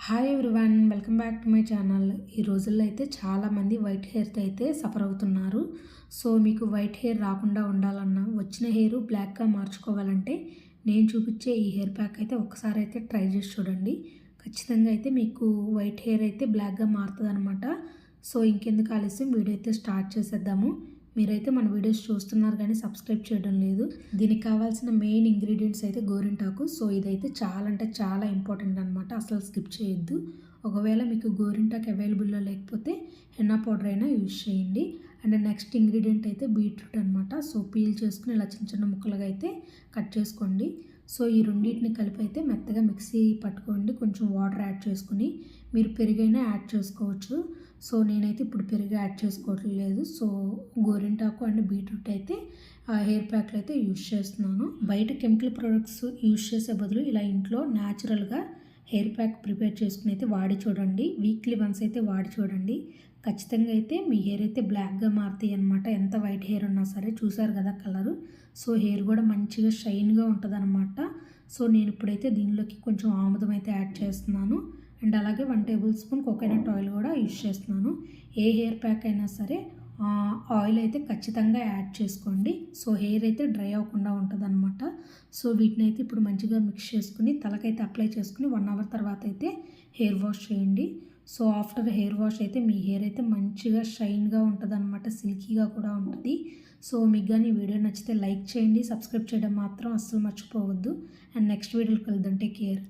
Hi everyone, welcome back to my channel. ఈ రోజుల్లో అయితే చాలామంది వైట్ హెయిర్తో అయితే సఫర్ అవుతున్నారు. సో మీకు వైట్ హెయిర్ రాకుండా ఉండాలన్నా, వచ్చిన హెయిర్ బ్లాక్గా మార్చుకోవాలంటే నేను చూపించే ఈ హెయిర్ ప్యాక్ అయితే ఒక్కసారి అయితే ట్రై చేసి చూడండి. ఖచ్చితంగా అయితే మీకు వైట్ హెయిర్ అయితే బ్లాక్గా మారుతుంది అనమాట. సో ఇంకెందుకు ఆలస్యం, వీడియో అయితే స్టార్ట్ చేసేద్దాము. మీరైతే మన వీడియోస్ చూస్తున్నారు కానీ సబ్స్క్రైబ్ చేయడం లేదు. దీనికి కావాల్సిన మెయిన్ ఇంగ్రీడియంట్స్ అయితే గోరింటాకు. సో ఇదైతే చాలా అంటే చాలా ఇంపార్టెంట్ అనమాట, అసలు స్కిప్ చేయొద్దు. ఒకవేళ మీకు గోరింటాకు అవైలబుల్లో లేకపోతే హెన్నా పౌడర్ అయినా యూజ్ చేయండి. అండ్ నెక్స్ట్ ఇంగ్రీడియంట్ అయితే బీట్రూట్ అనమాట. సో పీల్ చేసుకుని ఇలా చిన్న చిన్న ముక్కలుగా అయితే కట్ చేసుకోండి. సో ఈ రెండింటిని కలిపి అయితే మెత్తగా మిక్సీ పట్టుకోండి. కొంచెం వాటర్ యాడ్ చేసుకుని మీరు పెరుగైనా యాడ్ చేసుకోవచ్చు. సో నేనైతే ఇప్పుడు పెరుగు యాడ్ చేసుకోవట్లేదు. సో గోరింటాకు అండ్ బీట్రూట్ అయితే హెయిర్ ప్యాక్లు అయితే యూజ్ చేస్తున్నాను. బయట కెమికల్ ప్రొడక్ట్స్ యూజ్ చేసే బదులు ఇలా ఇంట్లో న్యాచురల్గా హెయిర్ ప్యాక్ ప్రిపేర్ చేసుకుని అయితే వాడి చూడండి. వీక్లీ వన్స్ అయితే వాడి చూడండి. ఖచ్చితంగా అయితే మీ హెయిర్ అయితే బ్లాక్గా మారుతాయి అనమాట. ఎంత వైట్ హెయిర్ ఉన్నా సరే. చూసారు కదా కలరు. సో హెయిర్ కూడా మంచిగా షైన్గా ఉంటుంది అనమాట. సో నేను ఇప్పుడైతే దీనిలోకి కొంచెం ఆముదం అయితే యాడ్ చేస్తున్నాను. అండ్ అలాగే 1 టేబుల్ స్పూన్ కోకోనట్ ఆయిల్ కూడా యూజ్ చేస్తున్నాను. ఏ హెయిర్ ప్యాక్ అయినా సరే ఆయిల్ అయితే ఖచ్చితంగా యాడ్ చేసుకోండి. సో హెయిర్ అయితే డ్రై అవ్వకుండా ఉంటుంది అనమాట. సో వీటిని అయితే ఇప్పుడు మంచిగా మిక్స్ చేసుకుని తలకైతే అప్లై చేసుకుని 1 అవర్ తర్వాత అయితే హెయిర్ వాష్ చేయండి. సో ఆఫ్టర్ హెయిర్ వాష్ అయితే మీ హెయిర్ అయితే మంచిగా షైన్గా ఉంటుంది అనమాట, సిల్కీగా కూడా ఉంటుంది. సో మీకు కానీ వీడియో నచ్చితే లైక్ చేయండి, సబ్స్క్రైబ్ చేయడం మాత్రం అస్సలు మర్చిపోవద్దు. అండ్ నెక్స్ట్ వీడియోకి వెళ్దాం. Take care.